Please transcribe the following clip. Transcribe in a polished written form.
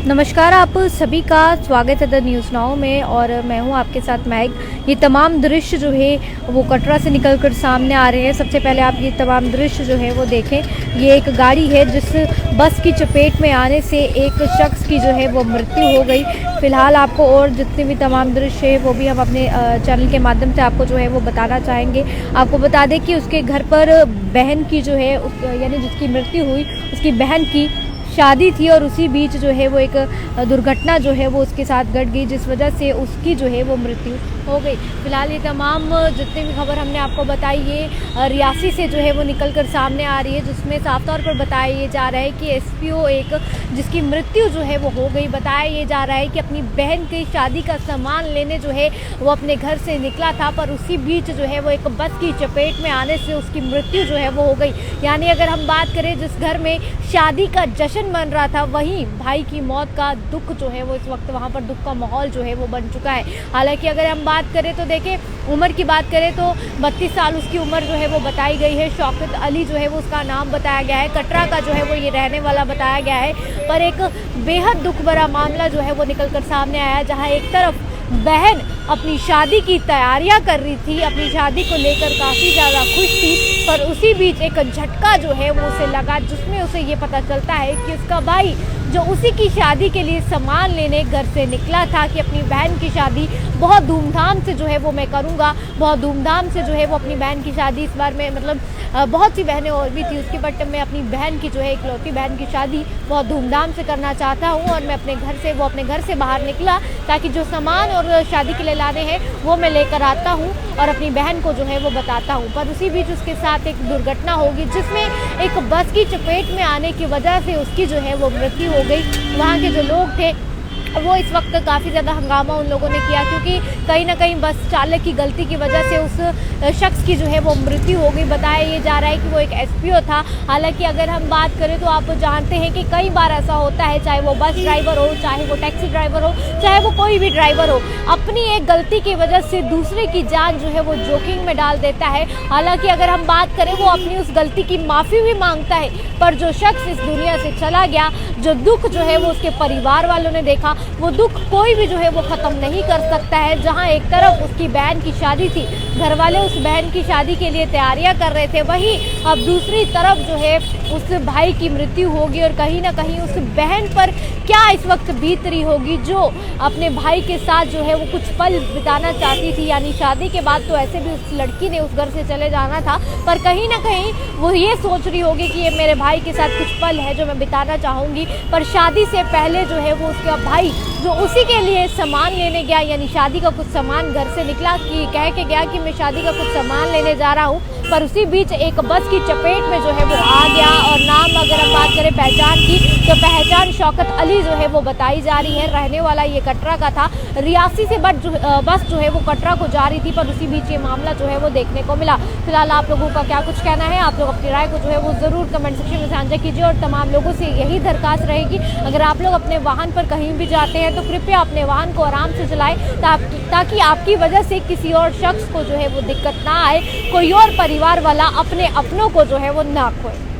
नमस्कार, आप सभी का स्वागत है द न्यूज़ नाउ में। और मैं हूं आपके साथ महक। ये तमाम दृश्य जो है वो कटरा से निकलकर सामने आ रहे हैं। सबसे पहले आप ये तमाम दृश्य जो है वो देखें। ये एक गाड़ी है जिस बस की चपेट में आने से एक शख्स की जो है वो मृत्यु हो गई। फ़िलहाल आपको और जितने भी तमाम दृश्य है वो भी हम अपने चैनल के माध्यम से आपको जो है वो बताना चाहेंगे। आपको बता दें कि उसके घर पर बहन की जो है यानी जिसकी मृत्यु हुई उसकी बहन की शादी थी और उसी बीच जो है वो एक दुर्घटना जो है वो उसके साथ घट गई, जिस वजह से उसकी जो है वो मृत्यु हो गई। फिलहाल ये तमाम जितनी भी खबर हमने आपको बताई ये रियासी से जो है वो निकलकर सामने आ रही है, जिसमें साफ तौर पर बताया ये जा रहा है कि एसपीओ एक जिसकी मृत्यु जो है वो हो गई, बताया ये जा रहा है कि अपनी बहन की शादी का सामान लेने जो है वो अपने घर से निकला था, पर उसी बीच जो है वो एक बस की चपेट में आने से उसकी मृत्यु जो है वो हो गई। यानी अगर हम बात करें जिस घर में शादी का जश्न बन रहा था, वहीं भाई की मौत का दुख जो है वो इस वक्त वहाँ पर दुख का माहौल जो है वो बन चुका है। हालांकि अगर हम बात करें तो देखिए, उम्र की बात करें तो 32 साल उसकी उम्र जो है वो बताई गई है। शौकत अली जो है वो उसका नाम बताया गया है। कटरा का जो है वो ये रहने वाला बताया गया है। पर एक बेहद दुख भरा मामला जो है वो निकल कर सामने आया, जहाँ एक तरफ बहन अपनी शादी की तैयारियां कर रही थी, अपनी शादी को लेकर काफ़ी ज़्यादा खुश थी, पर उसी बीच एक झटका जो है वो उसे लगा, जिसमें उसे ये पता चलता है कि उसका भाई जो उसी की शादी के लिए सामान लेने घर से निकला था कि अपनी बहन की शादी बहुत धूमधाम से जो है वो मैं करूँगा, बहुत धूमधाम से जो है वो अपनी बहन की शादी इस बार में मतलब बहुत सी बहनें और भी थी उसकी, बट मैं अपनी बहन की जो है इकलौती बहन की शादी बहुत धूमधाम से करना चाहता हूँ और मैं अपने घर से बाहर निकला ताकि जो सामान और शादी के लिए लाने हैं वो मैं लेकर आता हूँ और अपनी बहन को जो है वो बताता हूँ। पर उसी बीच उसके साथ एक दुर्घटना होगी, जिसमें एक बस की चपेट में आने की वजह से उसकी जो है वो मृत्यु हो गई। वहाँ के जो लोग थे वो इस वक्त काफ़ी ज़्यादा हंगामा उन लोगों ने किया, क्योंकि कहीं ना कहीं बस चालक की गलती की वजह से उस शख्स की जो है वो मृत्यु हो गई। बताया ये जा रहा है कि वो एक एसपीओ था। हालांकि अगर हम बात करें तो आप जानते हैं कि कई बार ऐसा होता है, चाहे वो बस ड्राइवर हो, चाहे वो टैक्सी ड्राइवर हो, चाहे वो कोई भी ड्राइवर हो, अपनी एक गलती की वजह से दूसरे की जान जो है वो जोखिम में डाल देता है। हालांकि अगर हम बात करें वो अपनी उस गलती की माफ़ी भी मांगता है, पर जो शख्स इस दुनिया से चला गया, जो दुख जो है वो उसके परिवार वालों ने देखा, वो दुख कोई भी जो है वो ख़त्म नहीं कर सकता है। जहां एक तरफ उसकी बहन की शादी थी, घर वाले उस बहन की शादी के लिए तैयारियां कर रहे थे, वहीं अब दूसरी तरफ जो है उस भाई की मृत्यु होगी और कहीं ना कहीं उस बहन पर क्या इस वक्त बीत रही होगी, जो अपने भाई के साथ जो है वो कुछ पल बिताना चाहती थी। यानी शादी के बाद तो ऐसे भी उस लड़की ने उस घर से चले जाना था, पर कहीं ना कहीं वो ये सोच रही होगी कि ये मेरे भाई के साथ कुछ पल है जो मैं बिताना चाहूँगी। पर शादी से पहले जो है वो उसका भाई जो उसी के लिए सामान लेने गया, यानी शादी का कुछ सामान घर से निकला कि कह के गया कि मैं शादी का कुछ सामान लेने जा रहा हूँ, पर उसी बीच एक बस की चपेट में जो है वो आ गया। और नाम अगर हम बात करें पहचान की तो पहचान शौकत अली जो है वो बताई जा रही है। रहने वाला ये कटरा का था। रियासी से बस जो है वो कटरा को जा रही थी, पर उसी बीच ये मामला जो है वो देखने को मिला। फिलहाल आप लोगों का क्या कुछ कहना है, आप लोग अपनी राय को जो है वो ज़रूर कमेंट सेक्शन में साझा कीजिए। और तमाम लोगों से यही दरख्वास्त रहेगी, अगर आप लोग अपने वाहन पर कहीं भी जाते हैं तो कृपया अपने वाहन को आराम से चलाएं, ताकि आपकी वजह से किसी और शख्स को जो है वो दिक्कत ना आए, कोई और परिवार वाला अपने अपनों को जो है वो ना खोए।